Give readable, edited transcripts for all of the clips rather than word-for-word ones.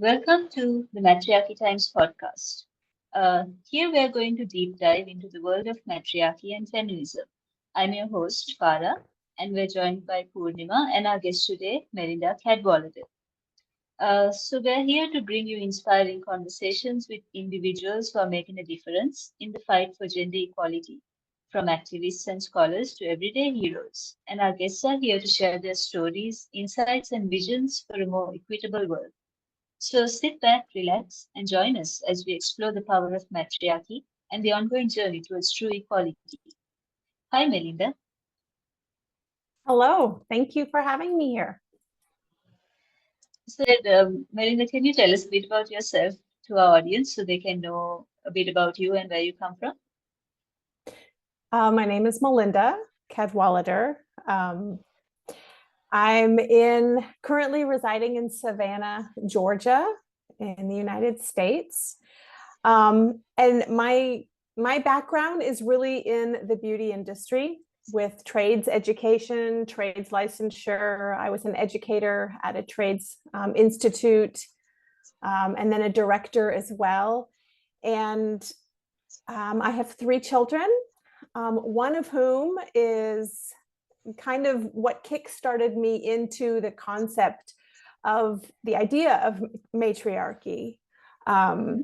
Welcome to the Matriarchy Times podcast. Here we are going to deep dive into the world of matriarchy and feminism. I'm your host, Farah, and we're joined by Purnima and our guest today, Melinda Cadwallader. So we're here to bring you inspiring conversations with individuals who are making a difference in the fight for gender equality, from activists and scholars to everyday heroes. And our guests are here to share their stories, insights, and visions for a more equitable world. So sit back, relax, and join us as we explore the power of matriarchy and the ongoing journey towards true equality. Hi, Melinda. Hello, thank you for having me here. So, Melinda, can you tell us a bit about yourself to our audience so they can know a bit about you and where you come from? My name is Melinda Cadwallader. I'm currently residing in Savannah, Georgia, in the United States. And my background is really in the beauty industry with trades education, trades licensure. I was an educator at a trades institute, and then a director as well. And I have 3 children, one of whom is kind of what kickstarted me into the concept of the idea of matriarchy. I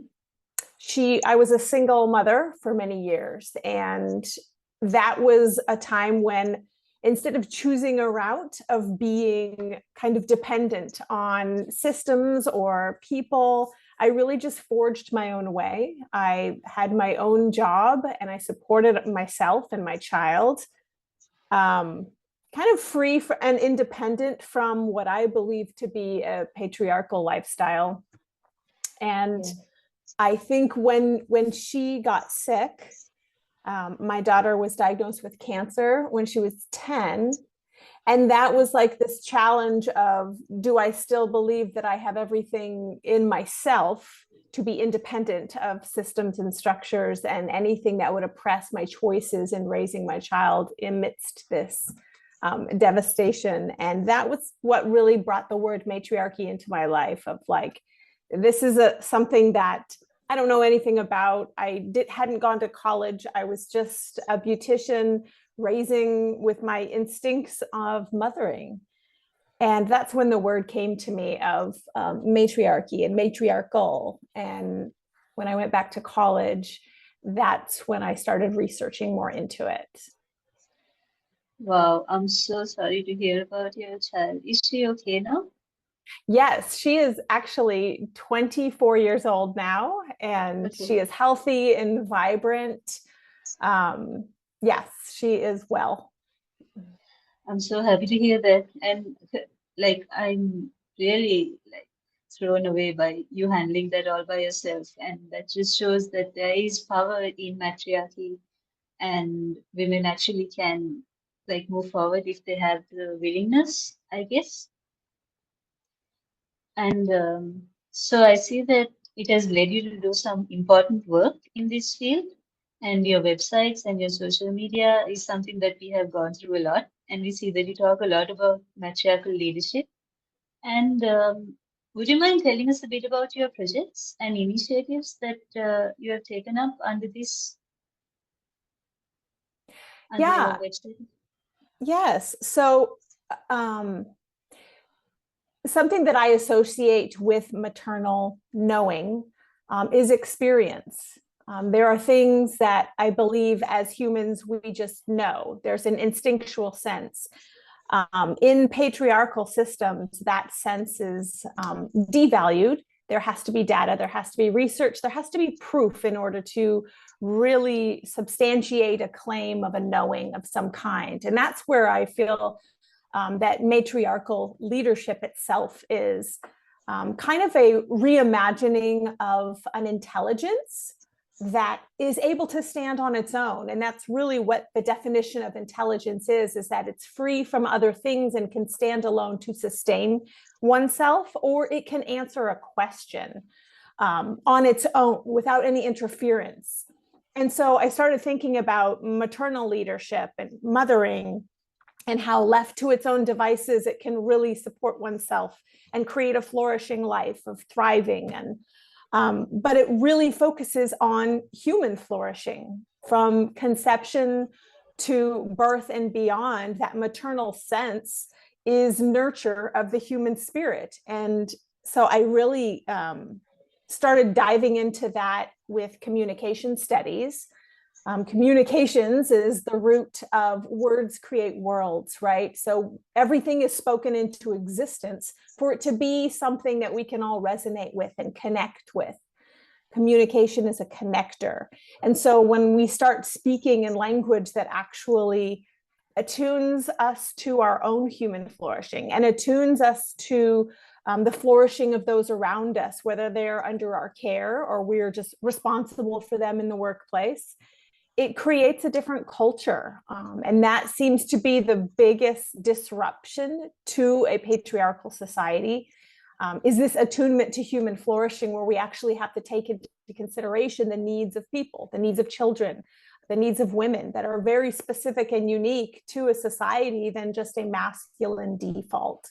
was a single mother for many years, and that was a time when instead of choosing a route of being kind of dependent on systems or people, I really just forged my own way. I had my own job and I supported myself and my child, kind of free and independent from what I believe to be a patriarchal lifestyle. And I think when she got sick, my daughter was diagnosed with cancer when she was 10. And that was like this challenge of, do I still believe that I have everything in myself to be independent of systems and structures and anything that would oppress my choices in raising my child amidst this devastation? And that was what really brought the word matriarchy into my life, of like, this is something that I don't know anything about. Hadn't gone to college. I was just a beautician raising with my instincts of mothering. And that's when the word came to me of matriarchy and matriarchal. And when I went back to college, that's when I started researching more into it. Wow, I'm so sorry to hear about your child. Is she okay now? Yes, she is actually 24 years old now, and Okay. she is healthy and vibrant. Yes, she is well. I'm so happy to hear that. And like, I'm really like thrown away by you handling that all by yourself. And that just shows that there is power in matriarchy and women actually can like move forward if they have the willingness, I guess. And so I see that it has led you to do some important work in this field, and your websites and your social media is something that we have gone through a lot. And we see that you talk a lot about matriarchal leadership. And would you mind telling us a bit about your projects and initiatives that you have taken up under your Yeah, website? yes. So, something that I associate with maternal knowing is experience. There are things that I believe as humans we just know. There's an instinctual sense. In patriarchal systems, that sense is devalued. There has to be data, there has to be research, there has to be proof in order to really substantiate a claim of a knowing of some kind. And that's where I feel that matriarchal leadership itself is kind of a reimagining of an intelligence that is able to stand on its own. And that's really what the definition of intelligence is that it's free from other things and can stand alone to sustain oneself, or it can answer a question on its own without any interference. And so I started thinking about maternal leadership and mothering and how left to its own devices, it can really support oneself and create a flourishing life of thriving. And but it really focuses on human flourishing from conception to birth and beyond. That maternal sense is nurture of the human spirit. And so I really started diving into that with communication studies. Communications is the root of words create worlds, right? So everything is spoken into existence for it to be something that we can all resonate with and connect with. Communication is a connector. And so when we start speaking in language that actually attunes us to our own human flourishing and attunes us to the flourishing of those around us, whether they're under our care or we're just responsible for them in the workplace, it creates a different culture. And that seems to be the biggest disruption to a patriarchal society, is this attunement to human flourishing, where we actually have to take into consideration the needs of people, the needs of children, the needs of women that are very specific and unique to a society than just a masculine default.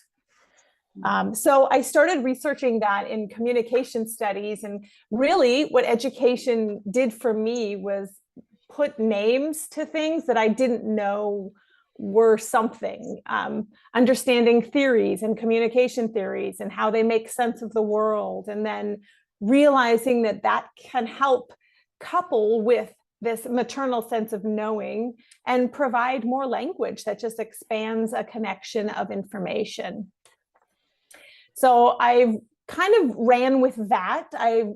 So I started researching that in communication studies, and really what education did for me was put names to things that I didn't know were something, understanding theories and communication theories and how they make sense of the world, and then realizing that that can help couple with this maternal sense of knowing and provide more language that just expands a connection of information. So I kind of ran with that. I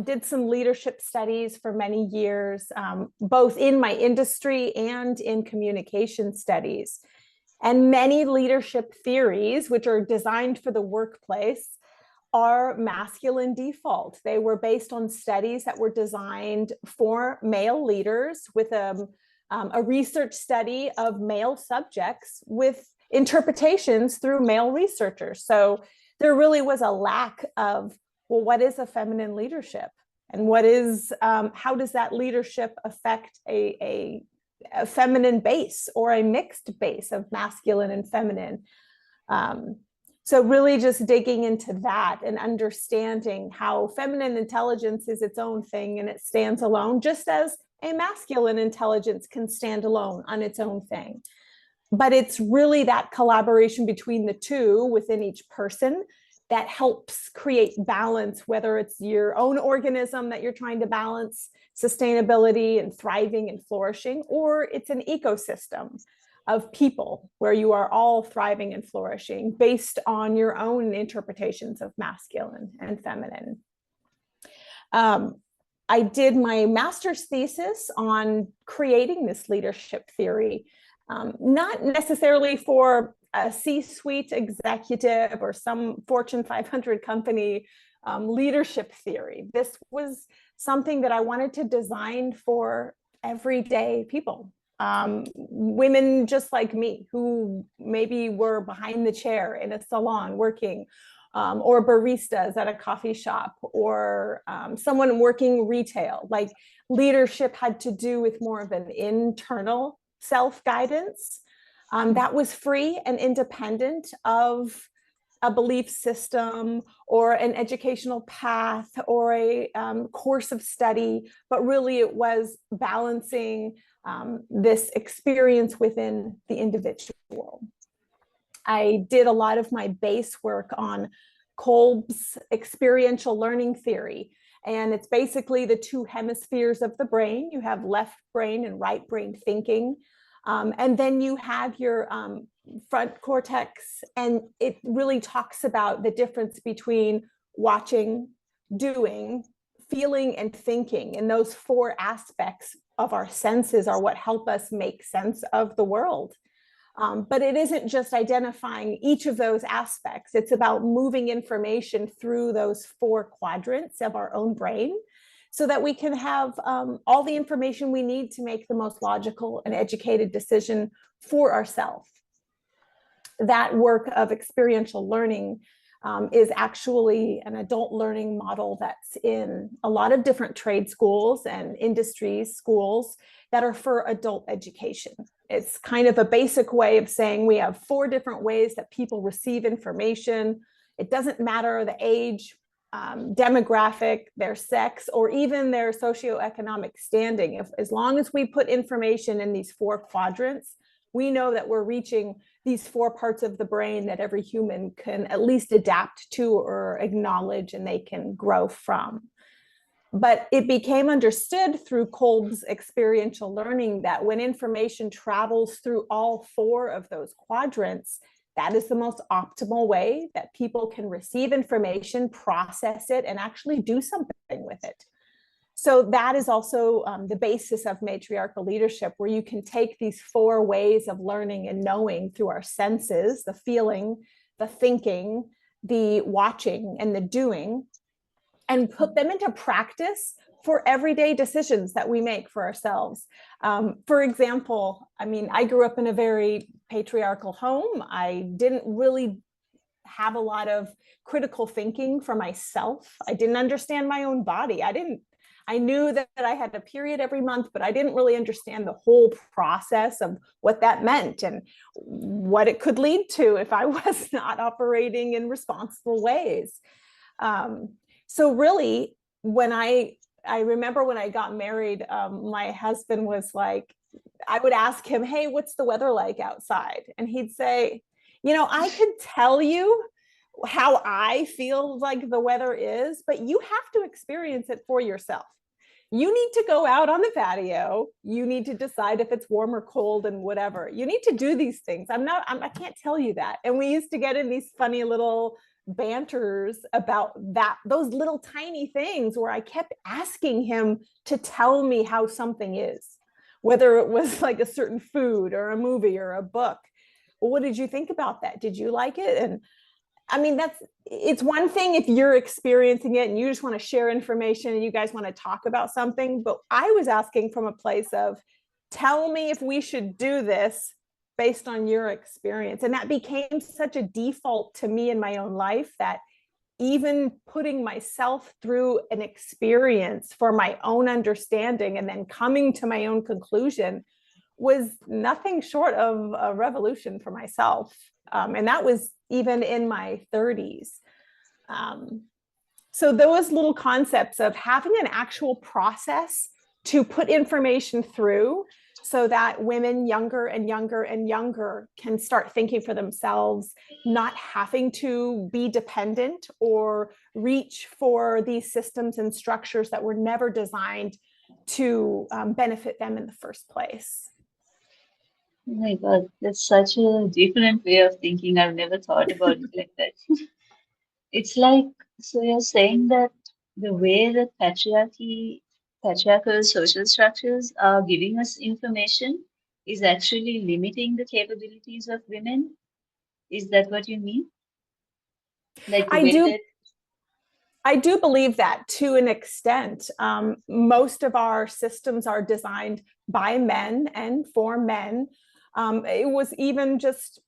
did some leadership studies for many years, both in my industry and in communication studies. And many leadership theories, which are designed for the workplace, are masculine default. They were based on studies that were designed for male leaders with a research study of male subjects with interpretations through male researchers. So there really was a lack of, well, what is a feminine leadership? And what is, how does that leadership affect a feminine base or a mixed base of masculine and feminine? So really just digging into that and understanding how feminine intelligence is its own thing and it stands alone, just as a masculine intelligence can stand alone on its own thing. But it's really that collaboration between the two within each person that helps create balance, whether it's your own organism that you're trying to balance sustainability and thriving and flourishing, or it's an ecosystem of people where you are all thriving and flourishing based on your own interpretations of masculine and feminine. I did my master's thesis on creating this leadership theory, not necessarily for a C-suite executive or some Fortune 500 company leadership theory. This was something that I wanted to design for everyday people, women just like me, who maybe were behind the chair in a salon working, or baristas at a coffee shop, or someone working retail. Like, leadership had to do with more of an internal self-guidance that was free and independent of a belief system or an educational path or a course of study, but really it was balancing this experience within the individual. I did a lot of my base work on Kolb's experiential learning theory. And it's basically the two hemispheres of the brain. You have left brain and right brain thinking. And then you have your front cortex, and it really talks about the difference between watching, doing, feeling, and thinking. And those four aspects of our senses are what help us make sense of the world. But it isn't just identifying each of those aspects. It's about moving information through those four quadrants of our own brain so that we can have all the information we need to make the most logical and educated decision for ourselves. That work of experiential learning is actually an adult learning model that's in a lot of different trade schools and industries schools that are for adult education. It's kind of a basic way of saying we have 4 different ways that people receive information. It doesn't matter the age, demographic, their sex, or even their socioeconomic standing. As long as we put information in these 4 quadrants, we know that we're reaching these 4 parts of the brain that every human can at least adapt to or acknowledge, and they can grow from. But it became understood through Kolb's experiential learning that when information travels through all 4 of those quadrants, that is the most optimal way that people can receive information, process it, and actually do something with it. So that is also the basis of matriarchal leadership, where you can take these 4 ways of learning and knowing through our senses, the feeling, the thinking, the watching, and the doing, and put them into practice for everyday decisions that we make for ourselves. For example, I mean, I grew up in a very patriarchal home. I didn't really have a lot of critical thinking for myself. I didn't understand my own body. I knew that I had a period every month, but I didn't really understand the whole process of what that meant and what it could lead to if I was not operating in responsible ways. So really, when I remember when I got married, my husband was like, I would ask him, hey, what's the weather like outside? And he'd say, you know, I could tell you how I feel like the weather is, but you have to experience it for yourself. You need to go out on the patio. You need to decide if it's warm or cold and whatever. You need to do these things. I can't tell you that. And we used to get in these funny little banters about those little tiny things where I kept asking him to tell me how something is, whether it was like a certain food or a movie or a book. Well, what did you think about that? Did you like it? And I mean, it's one thing if you're experiencing it and you just want to share information and you guys want to talk about something, but I was asking from a place of, tell me if we should do this based on your experience. And that became such a default to me in my own life that even putting myself through an experience for my own understanding and then coming to my own conclusion was nothing short of a revolution for myself. And that was even in my 30s. So those little concepts of having an actual process to put information through so that women younger and younger and younger can start thinking for themselves, not having to be dependent or reach for these systems and structures that were never designed to benefit them in the first place. Oh my God, that's such a different way of thinking. I've never thought about it like that. It's like, so you're saying that the way that patriarchal social structures are giving us information is actually limiting the capabilities of women? Is that what you mean? Like the way that, I do believe that to an extent. Most of our systems are designed by men and for men. It was even just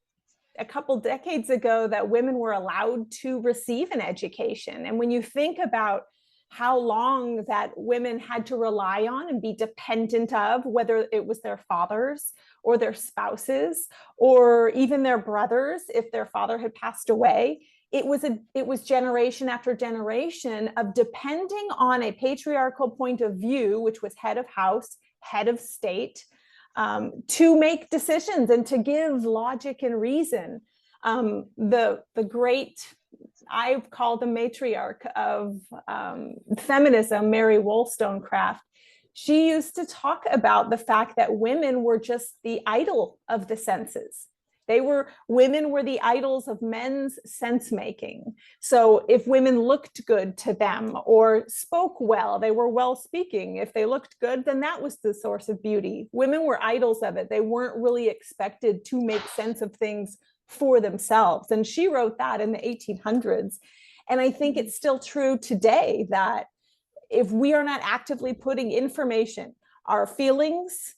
a couple decades ago that women were allowed to receive an education. And when you think about how long that women had to rely on and be dependent of, whether it was their fathers or their spouses or even their brothers, if their father had passed away, it was generation after generation of depending on a patriarchal point of view, which was head of house, head of state, to make decisions and to give logic and reason. The great, I've called the matriarch of feminism, Mary Wollstonecraft, she used to talk about the fact that women were just the idol of the senses. Women were the idols of men's sense making. So if women looked good to them or spoke well, they were well speaking. If they looked good, then that was the source of beauty. Women were idols of it. They weren't really expected to make sense of things for themselves. And she wrote that in the 1800s. And I think it's still true today that if we are not actively putting information, our feelings,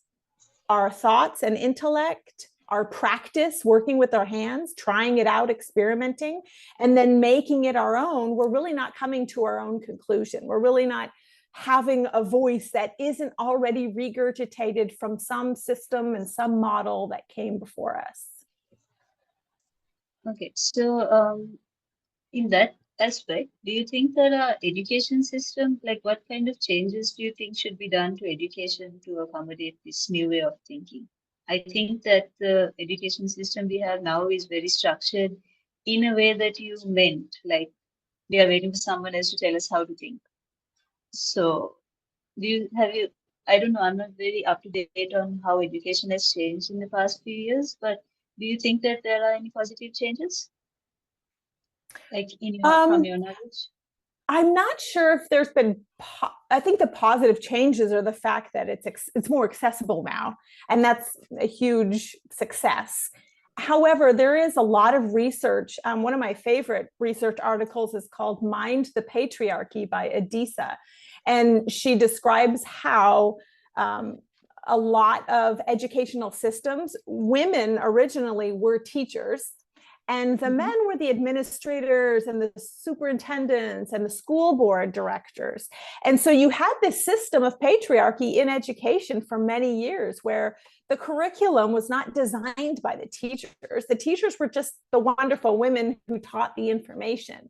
our thoughts and intellect, our practice, working with our hands, trying it out, experimenting, and then making it our own, we're really not coming to our own conclusion. We're really not having a voice that isn't already regurgitated from some system and some model that came before us. Okay, so in that aspect, do you think that our education system, like what kind of changes do you think should be done to education to accommodate this new way of thinking? I think that the education system we have now is very structured in a way that you meant, like we are waiting for someone else to tell us how to think. So I don't know, I'm not very up to date on how education has changed in the past few years, but do you think that there are any positive changes? Like from your knowledge? I'm not sure if there's been, I think the positive changes are the fact that it's more accessible now, and that's a huge success. However, there is a lot of research. One of my favorite research articles is called Mind the Patriarchy by Adisa. And she describes how a lot of educational systems, women originally were teachers, and the men were the administrators and the superintendents and the school board directors. And so you had this system of patriarchy in education for many years where the curriculum was not designed by the teachers. The teachers were just the wonderful women who taught the information,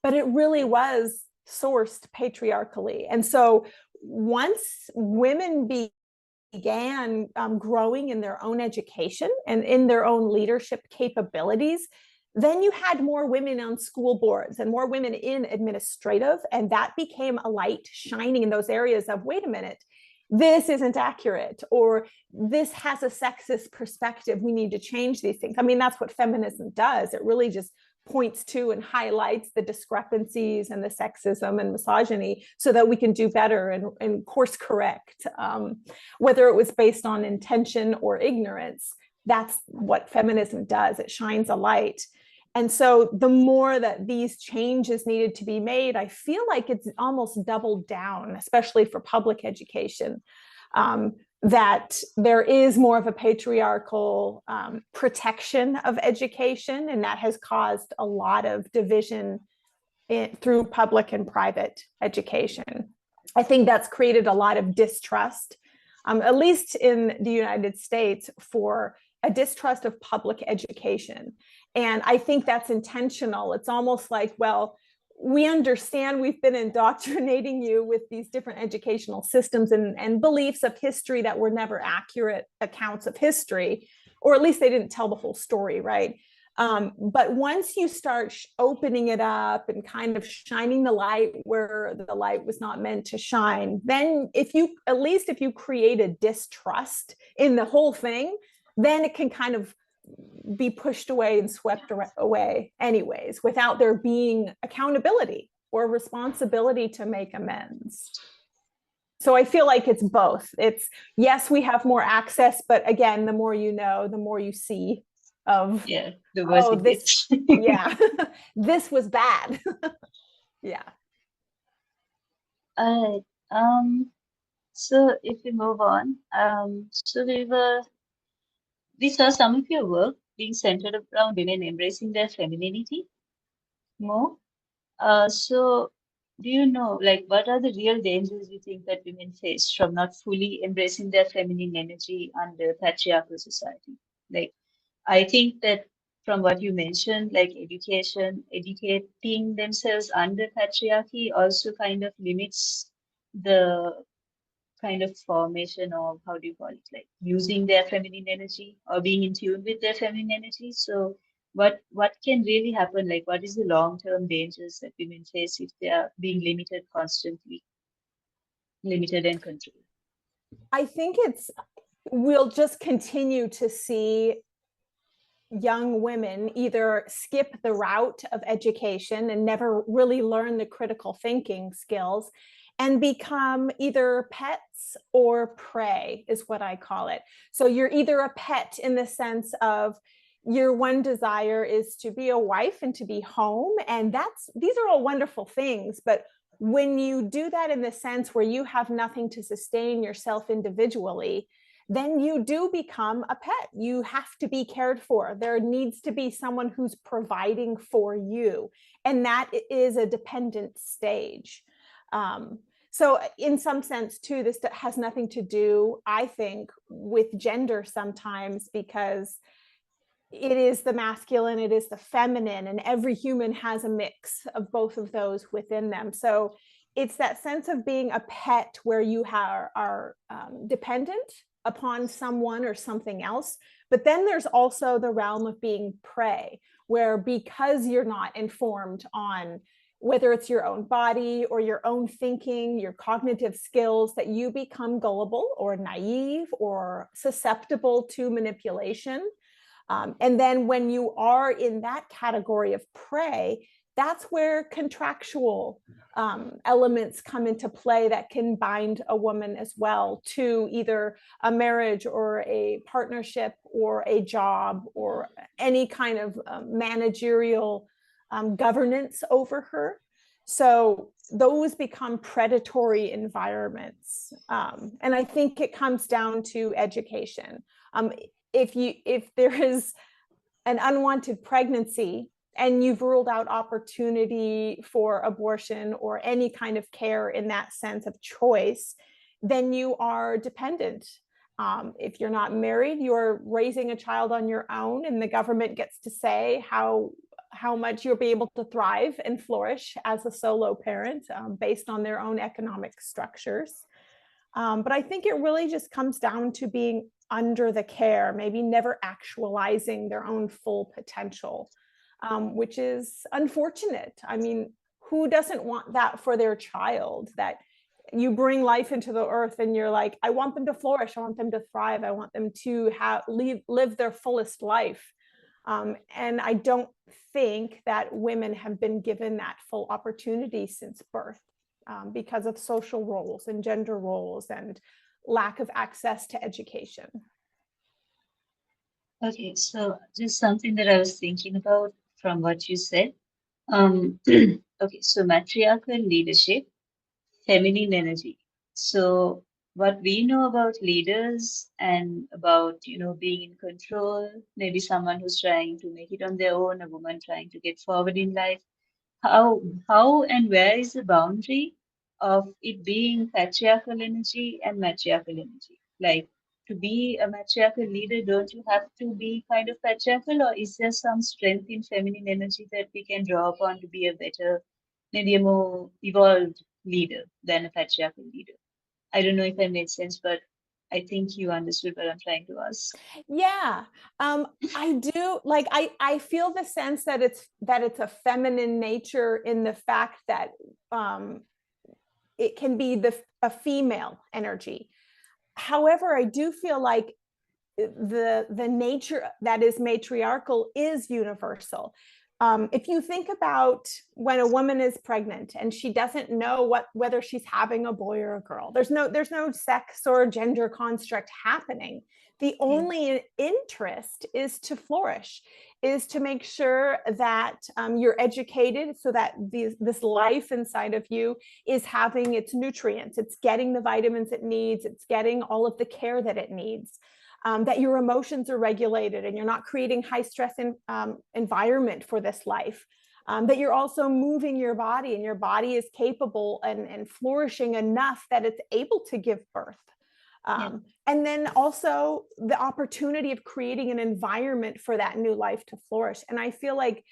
but it really was sourced patriarchally. And so once women began growing in their own education and in their own leadership capabilities, then you had more women on school boards and more women in administrative, and that became a light shining in those areas of, wait a minute, this isn't accurate, or this has a sexist perspective. We need to change these things. I mean, that's what feminism does. It really just points to and highlights the discrepancies and the sexism and misogyny so that we can do better and course correct, whether it was based on intention or ignorance. That's what feminism does. It shines a light. And so the more that these changes needed to be made, I feel like it's almost doubled down, especially for public education, that there is more of a patriarchal protection of education, and that has caused a lot of division through public and private education. I think that's created a lot of distrust, at least in the United States, for a distrust of public education. And I think that's intentional. It's almost like, well, we understand we've been indoctrinating you with these different educational systems and beliefs of history that were never accurate accounts of history, or at least they didn't tell the whole story, right? But once you start opening it up and kind of shining the light where the light was not meant to shine, then if you create a distrust in the whole thing, then it can kind of be pushed away and swept away anyways, without there being accountability or responsibility to make amends. So I feel like it's both. It's, yes, we have more access, but again, the more you know, the more you see of, the worse it this, this was bad. Yeah. All right. So if we move on, so we saw some of your work being centered around women embracing their femininity more. So do you know, like, what are the real dangers you think that women face from not fully embracing their feminine energy under patriarchal society? Like, I think that from what you mentioned, like educating themselves under patriarchy also kind of limits the kind of formation of, how do you call it, like using their feminine energy or being in tune with their feminine energy. So what can really happen? Like, what is the long-term dangers that women face if they are being limited constantly, limited and controlled? I think we'll just continue to see young women either skip the route of education and never really learn the critical thinking skills and become either pets or prey, is what I call it. So you're either a pet in the sense of your one desire is to be a wife and to be home, and these are all wonderful things, but when you do that in the sense where you have nothing to sustain yourself individually, then you do become a pet. You have to be cared for. There needs to be someone who's providing for you. And that is a dependent stage. So in some sense too, this has nothing to do, I think, with gender sometimes, because it is the masculine, it is the feminine, and every human has a mix of both of those within them. So it's that sense of being a pet where you are dependent upon someone or something else. But then there's also the realm of being prey, where because you're not informed on whether it's your own body or your own thinking, your cognitive skills, that you become gullible or naive or susceptible to manipulation. And then when you are in that category of prey, that's where contractual elements come into play that can bind a woman as well to either a marriage or a partnership or a job or any kind of managerial governance over her. So those become predatory environments. And I think it comes down to education. If there is an unwanted pregnancy and you've ruled out opportunity for abortion or any kind of care in that sense of choice, then you are dependent. If you're not married, you're raising a child on your own, and the government gets to say how much you'll be able to thrive and flourish as a solo parent based on their own economic structures. But I think it really just comes down to being under the care, maybe never actualizing their own full potential, which is unfortunate. I mean, who doesn't want that for their child, that you bring life into the earth and you're like, I want them to flourish, I want them to thrive, I want them to live their fullest life. And I don't think that women have been given that full opportunity since birth. Because of social roles and gender roles and lack of access to education. Okay, so just something that I was thinking about from what you said. Okay, so matriarchal leadership, feminine energy. So what we know about leaders and about, being in control, maybe someone who's trying to make it on their own, a woman trying to get forward in life. How and where is the boundary of it being patriarchal energy and matriarchal energy? Like, to be a matriarchal leader, don't you have to be kind of patriarchal, or is there some strength in feminine energy that we can draw upon to be a better, maybe a more evolved leader than a patriarchal leader? I don't know if I made sense, but I think you understood what I'm trying to ask. Yeah, I do. Like, I feel the sense that it's a feminine nature in the fact that it can be a female energy. However, I do feel like the nature that is matriarchal is universal. If you think about when a woman is pregnant and she doesn't know whether she's having a boy or a girl, there's no sex or gender construct happening. The only interest is to flourish, is to make sure that you're educated so that this life inside of you is having its nutrients, it's getting the vitamins it needs, it's getting all of the care that it needs. That your emotions are regulated and you're not creating high stress environment for this life. That you're also moving your body and your body is capable and flourishing enough that it's able to give birth. And then also the opportunity of creating an environment for that new life to flourish. And I feel like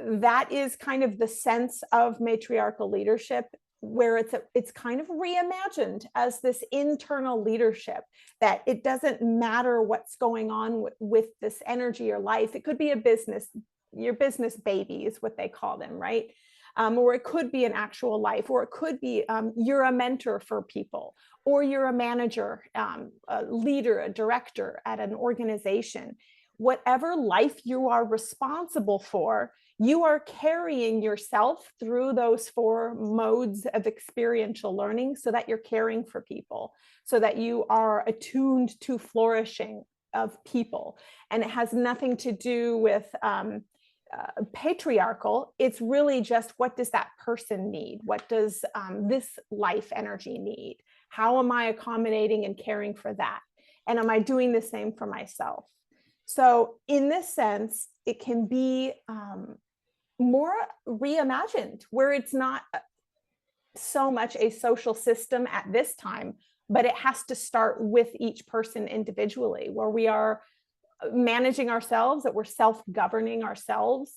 that is kind of the sense of matriarchal leadership, where it's kind of reimagined as this internal leadership, that it doesn't matter what's going on with this energy or life. It could be a business, your business baby is what they call them, right? Or it could be an actual life, or it could be you're a mentor for people, or you're a manager, a leader, a director at an organization. Whatever life you are responsible for, you are carrying yourself through those 4 modes of experiential learning so that you're caring for people, so that you are attuned to flourishing of people. And it has nothing to do with patriarchal. It's really just, what does that person need? What does this life energy need? How am I accommodating and caring for that? And am I doing the same for myself? So in this sense, it can be more reimagined, where it's not so much a social system at this time, but it has to start with each person individually, where we are managing ourselves, that we're self-governing ourselves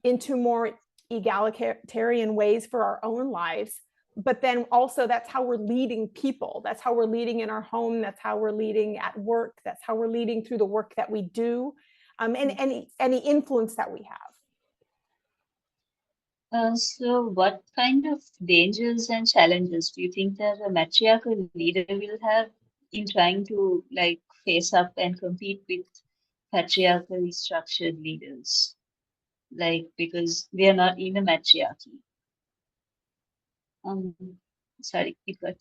into more egalitarian ways for our own lives. But then also that's how we're leading people. That's how we're leading in our home. That's how we're leading at work. That's how we're leading through the work that we do, and any influence that we have. So what kind of dangers and challenges do you think that a matriarchal leader will have in trying to like face up and compete with patriarchally structured leaders? Like, because we are not in a matriarchy. Um, Sorry, it got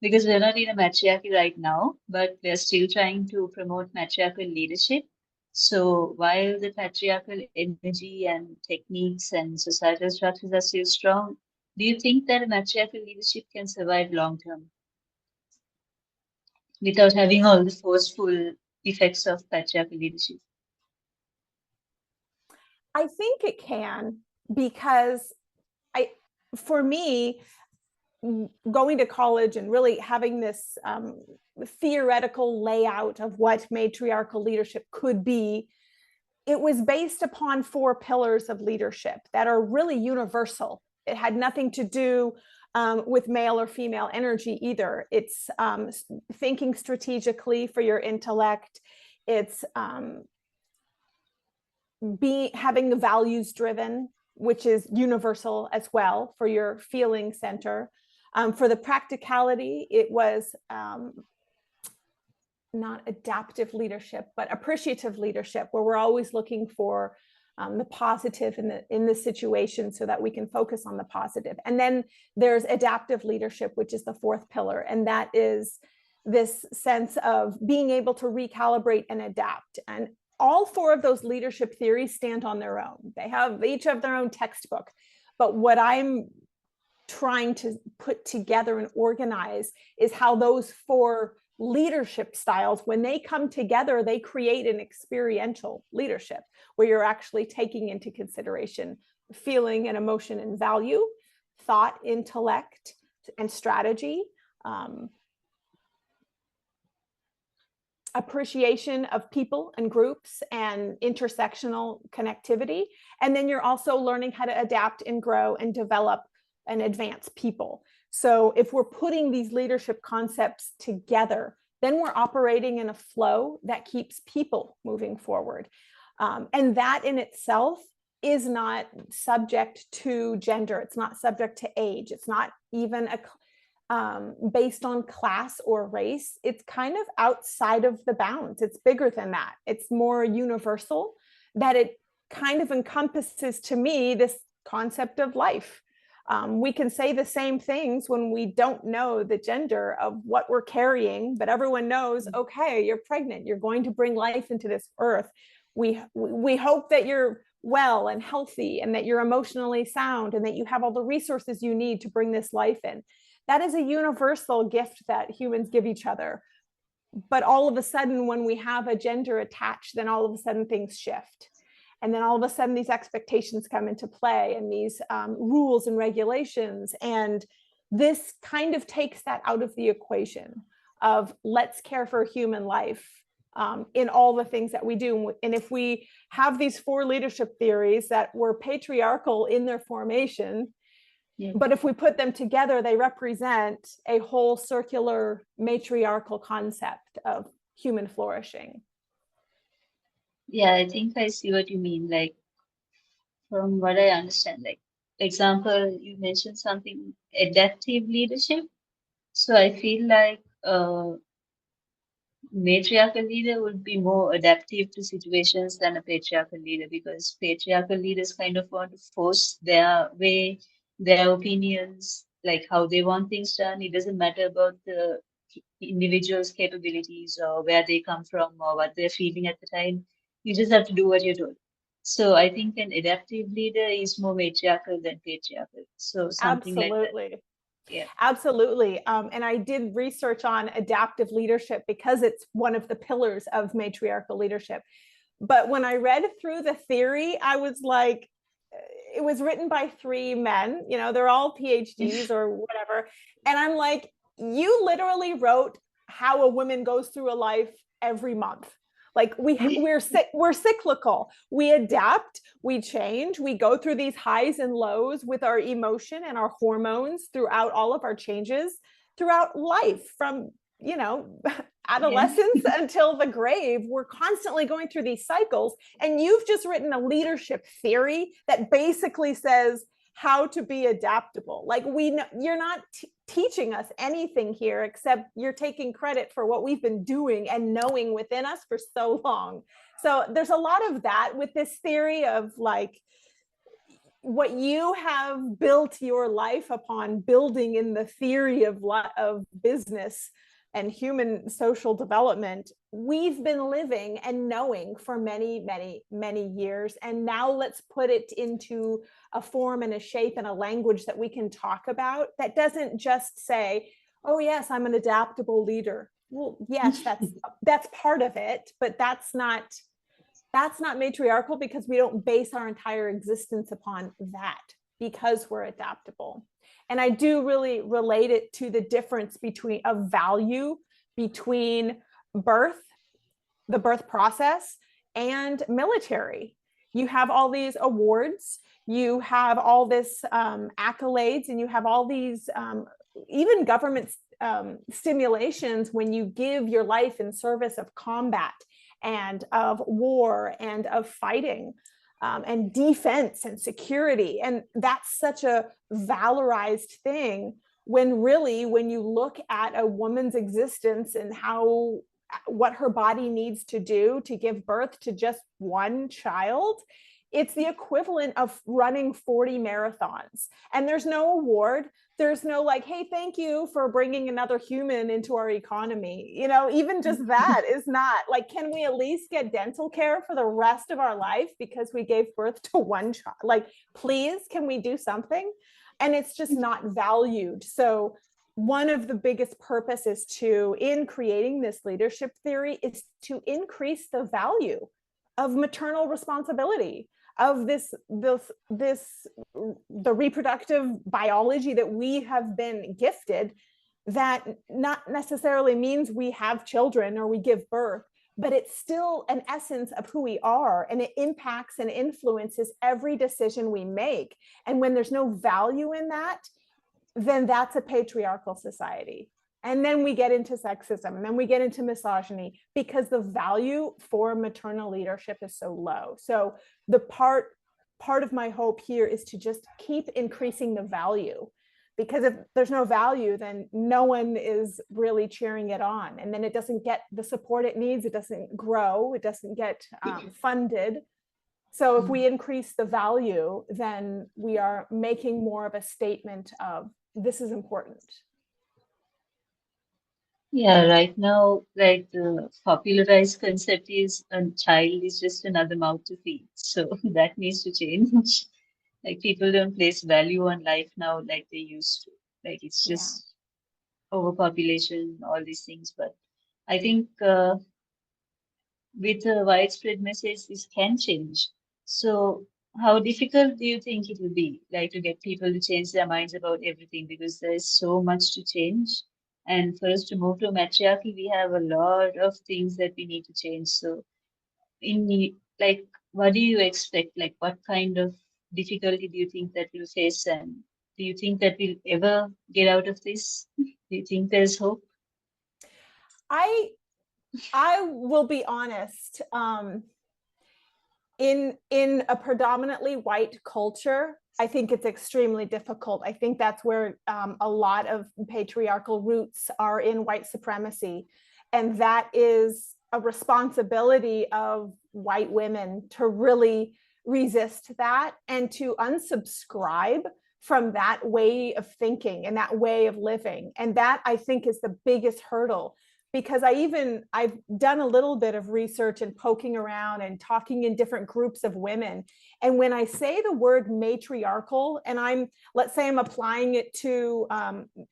because we're not in a matriarchy right now, but we're still trying to promote matriarchal leadership. So while the patriarchal energy and techniques and societal structures are still strong, do you think that a matriarchal leadership can survive long term without having all the forceful effects of patriarchal leadership? I think it can, because for me, going to college and really having this theoretical layout of what matriarchal leadership could be, it was based upon 4 pillars of leadership that are really universal. It had nothing to do with male or female energy either. It's thinking strategically for your intellect. It's having the values driven, which is universal as well, for your feeling center. For the practicality, it was not adaptive leadership, but appreciative leadership, where we're always looking for the positive in the situation so that we can focus on the positive. And then there's adaptive leadership, which is the 4th pillar. And that is this sense of being able to recalibrate and adapt. And all 4 of those leadership theories stand on their own. They have each of their own textbook. But what I'm trying to put together and organize is how those 4 leadership styles, when they come together, they create an experiential leadership, where you're actually taking into consideration feeling and emotion and value, thought, intellect, and strategy, appreciation of people and groups, and intersectional connectivity. And then you're also learning how to adapt and grow and develop and advance people. So if we're putting these leadership concepts together, then we're operating in a flow that keeps people moving forward. And that in itself is not subject to gender. It's not subject to age. It's not even based on class or race. It's kind of outside of the bounds. It's bigger than that. It's more universal, that it kind of encompasses, to me, this concept of life. We can say the same things when we don't know the gender of what we're carrying, but everyone knows, okay, you're pregnant, you're going to bring life into this earth. We hope that you're well and healthy, and that you're emotionally sound, and that you have all the resources you need to bring this life in. That is a universal gift that humans give each other. But all of a sudden, when we have a gender attached, then all of a sudden things shift. And then all of a sudden these expectations come into play, and these rules and regulations. And this kind of takes that out of the equation of let's care for human life in all the things that we do. And if we have these 4 leadership theories that were patriarchal in their formation, but if we put them together, they represent a whole circular matriarchal concept of human flourishing. Yeah, I think I see what you mean. Like, from what I understand, like, example, you mentioned something, adaptive leadership. So I feel like matriarchal leader would be more adaptive to situations than a patriarchal leader, because patriarchal leaders kind of want to force their way, their opinions, like how they want things done. It doesn't matter about the individual's capabilities or where they come from or what they're feeling at the time. You just have to do what you're told. So I think an adaptive leader is more matriarchal than patriarchal. So something like that. Absolutely. Yeah. Absolutely. And I did research on adaptive leadership because it's one of the pillars of matriarchal leadership. But when I read through the theory, I was like, it was written by 3 men, you know, they're all PhDs or whatever. And I'm like, you literally wrote how a woman goes through a life every month. Like we're cyclical. We adapt, we change, we go through these highs and lows with our emotion and our hormones throughout all of our changes throughout life, from, you know, adolescence until the grave. We're constantly going through these cycles. And you've just written a leadership theory that basically says how to be adaptable. Like you're not teaching us anything here, except you're taking credit for what we've been doing and knowing within us for so long. So there's a lot of that with this theory of like what you have built your life upon, building in the theory of business and human social development, we've been living and knowing for many, many, many years. And now let's put it into a form and a shape and a language that we can talk about, that doesn't just say, oh yes, I'm an adaptable leader. Well, yes, that's part of it, but that's not matriarchal, because we don't base our entire existence upon that, because we're adaptable. And I do really relate it to the difference between a value between birth, the birth process, and military. You have all these awards, you have all this accolades, and you have all these even government stimulations when you give your life in service of combat and of war and of fighting and defense and security. And that's such a valorized thing, when really, when you look at a woman's existence and what her body needs to do to give birth to just one child, it's the equivalent of running 40 marathons. And there's no award. There's no like, hey, thank you for bringing another human into our economy. You know, even just that is not like, can we at least get dental care for the rest of our life because we gave birth to one child? Like, please, can we do something? And it's just not valued. So one of the biggest purposes in creating this leadership theory is to increase the value of maternal responsibility, of the reproductive biology that we have been gifted, that not necessarily means we have children or we give birth, but it's still an essence of who we are, and it impacts and influences every decision we make. And when there's no value in that, then that's a patriarchal society. And then we get into sexism, and then we get into misogyny, because the value for maternal leadership is so low. So the part of my hope here is to just keep increasing the value, because if there's no value, then no one is really cheering it on. And then it doesn't get the support it needs. It doesn't grow. It doesn't get funded. So if we increase the value, then we are making more of a statement of, this is important. Yeah, right now, like the popularized concept is a child is just another mouth to feed. So that needs to change. Like people don't place value on life now like they used to. Like it's just overpopulation, all these things. But I think with a widespread message, this can change. So how difficult do you think it will be, like to get people to change their minds about everything? Because there's so much to change. And for us to move to matriarchy, we have a lot of things that we need to change. So like, what do you expect? Like, what kind of difficulty do you think that we'll face? And do you think that we'll ever get out of this? Do you think there's hope? I will be honest. In a predominantly white culture, I think it's extremely difficult. I think that's where a lot of patriarchal roots are, in white supremacy. And that is a responsibility of white women to really resist that and to unsubscribe from that way of thinking and that way of living. And that, I think, is the biggest hurdle. because I've done a little bit of research and poking around and talking in different groups of women. And when I say the word matriarchal, and let's say I'm applying it to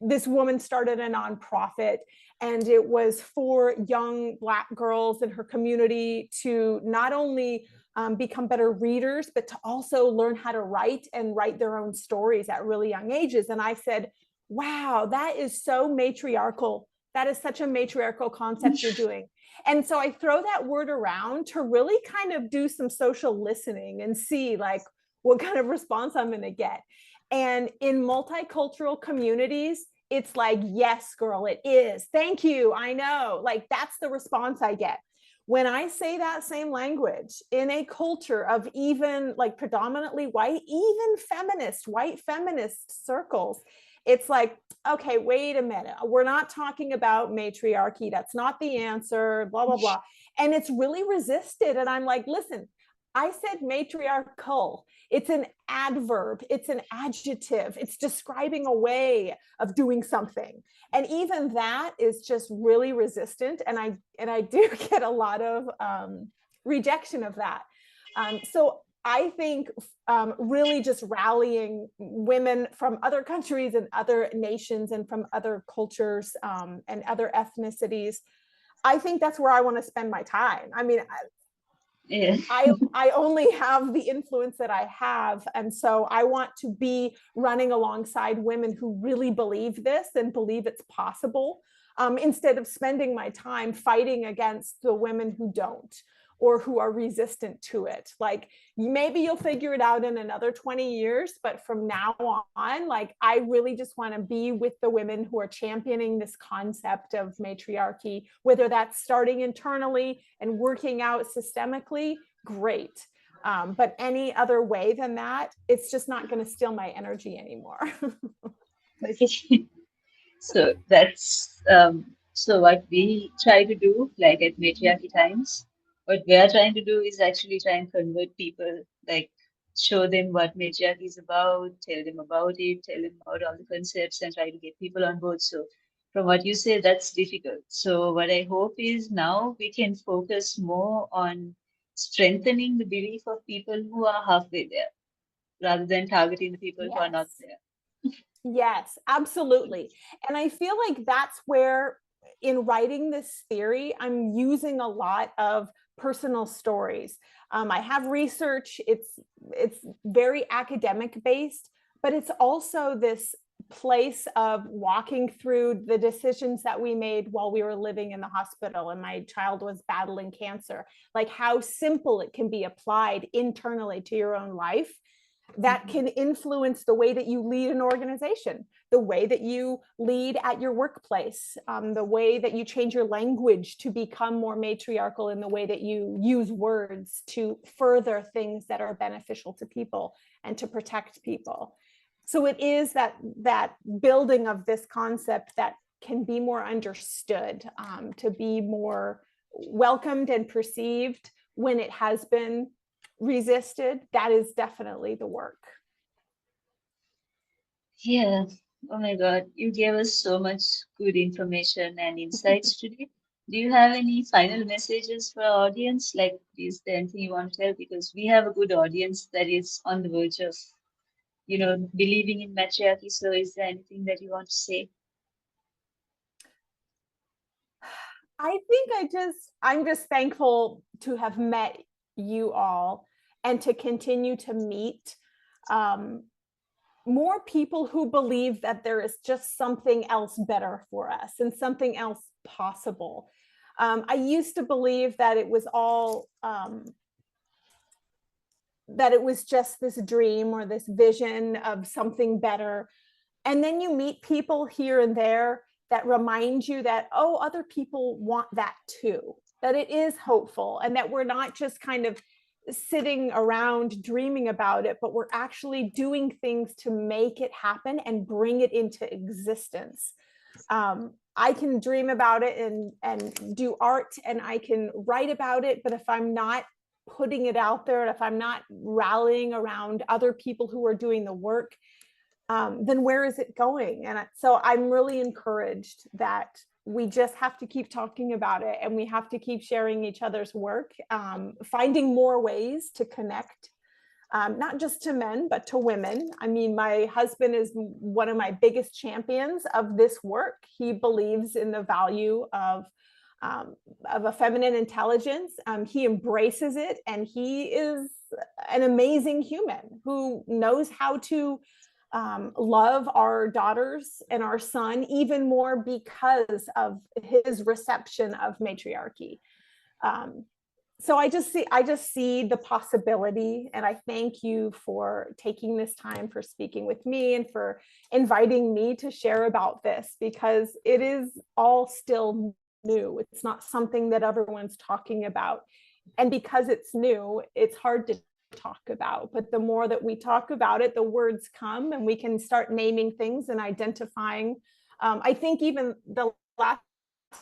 this woman started a nonprofit, and it was for young Black girls in her community to not only become better readers, but to also learn how to write and write their own stories at really young ages. And I said, wow, that is so matriarchal. That is such a matriarchal concept you're doing. And so I throw that word around to really kind of do some social listening and see like what kind of response I'm going to get. And in multicultural communities, it's like, yes, girl, it is. Thank you. I know. Like, that's the response I get. When I say that same language in a culture of even like predominantly white, even white feminist circles, it's like, okay, wait a minute. We're not talking about matriarchy. That's not the answer, blah, blah, blah. And it's really resisted. And I'm like, listen, I said matriarchal. It's an adverb. It's an adjective. It's describing a way of doing something. And even that is just really resistant. And I do get a lot of rejection of that. So I think really just rallying women from other countries and other nations and from other cultures and other ethnicities, I think that's where I want to spend my time. I mean, I only have the influence that I have. And so I want to be running alongside women who really believe this and believe it's possible, instead of spending my time fighting against the women who don't, or who are resistant to it. Like, maybe you'll figure it out in another 20 years, but from now on, like, I really just want to be with the women who are championing this concept of matriarchy, whether that's starting internally and working out systemically, great. But any other way than that, it's just not going to steal my energy anymore. Okay. So that's so what we try to do, like at Matriarchy Times, what we are trying to do is actually try and convert people, like show them what matriarchy is about, tell them about it, tell them about all the concepts, and try to get people on board. So from what you say, that's difficult. So what I hope is now we can focus more on strengthening the belief of people who are halfway there, rather than targeting the people who are not Yes. there. Yes, absolutely. And I feel like that's where, in writing this theory, I'm using a lot of personal stories. I have research, it's very academic based, but it's also this place of walking through the decisions that we made while we were living in the hospital and my child was battling cancer, like how simple it can be applied internally to your own life, that can influence the way that you lead an organization, the way that you lead at your workplace, the way that you change your language to become more matriarchal in the way that you use words to further things that are beneficial to people and to protect people. So it is that building of this concept that can be more understood, to be more welcomed and perceived when it has been resisted. That is definitely the work. Yeah. Oh my God. You gave us so much good information and insights today. Do you have any final messages for our audience? Like, is there anything you want to tell? Because we have a good audience that is on the verge of, believing in matriarchy. So is there anything that you want to say? I think I'm just thankful to have met you all and to continue to meet more people who believe that there is just something else better for us and something else possible. I used to believe that it was all, that it was just this dream or this vision of something better. And then you meet people here and there that remind you that, oh, other people want that too, that it is hopeful, and that we're not just kind of sitting around dreaming about it, but we're actually doing things to make it happen and bring it into existence. I can dream about it and do art and I can write about it, but if I'm not putting it out there, and if I'm not rallying around other people who are doing the work, then where is it going? And so I'm really encouraged that we just have to keep talking about it, and we have to keep sharing each other's work, finding more ways to connect, not just to men, but to women. I mean, my husband is one of my biggest champions of this work. He believes in the value of a feminine intelligence. He embraces it, and he is an amazing human who knows how to love our daughters and our son even more because of his reception of matriarchy. So I just see the possibility, and I thank you for taking this time, for speaking with me, and for inviting me to share about this, because it is all still new. It's not something that everyone's talking about, and because it's new, it's hard to talk about. But the more that we talk about it, the words come, and we can start naming things and identifying. I think even the last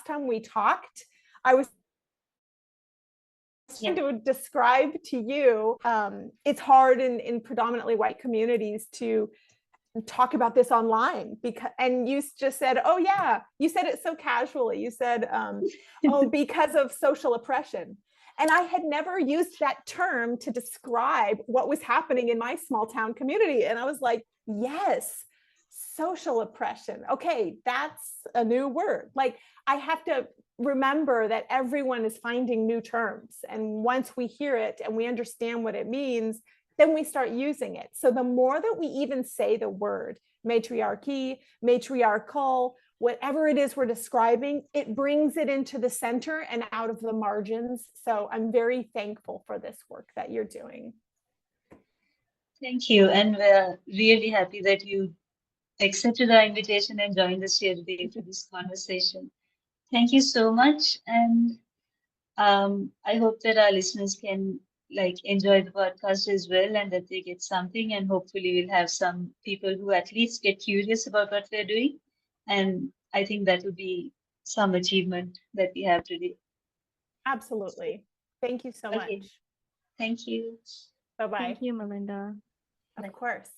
time we talked, I was trying to describe to you, it's hard in predominantly white communities to talk about this online, because, and you just said, oh yeah, you said it so casually. You said, oh, because of social oppression. And I had never used that term to describe what was happening in my small town community. And I was like, yes, social oppression. Okay, that's a new word. Like, I have to remember that everyone is finding new terms. And once we hear it and we understand what it means, then we start using it. So the more that we even say the word matriarchy, matriarchal, whatever it is we're describing, it brings it into the center and out of the margins. So I'm very thankful for this work that you're doing. Thank you. And we're really happy that you accepted our invitation and joined us here today for this conversation. Thank you so much. And I hope that our listeners can enjoy the podcast as well, and that they get something, and hopefully we'll have some people who at least get curious about what we're doing. And I think that will be some achievement that we have today. Absolutely. Thank you so much. Thank you. Bye-bye. Thank you, Melinda. Of course.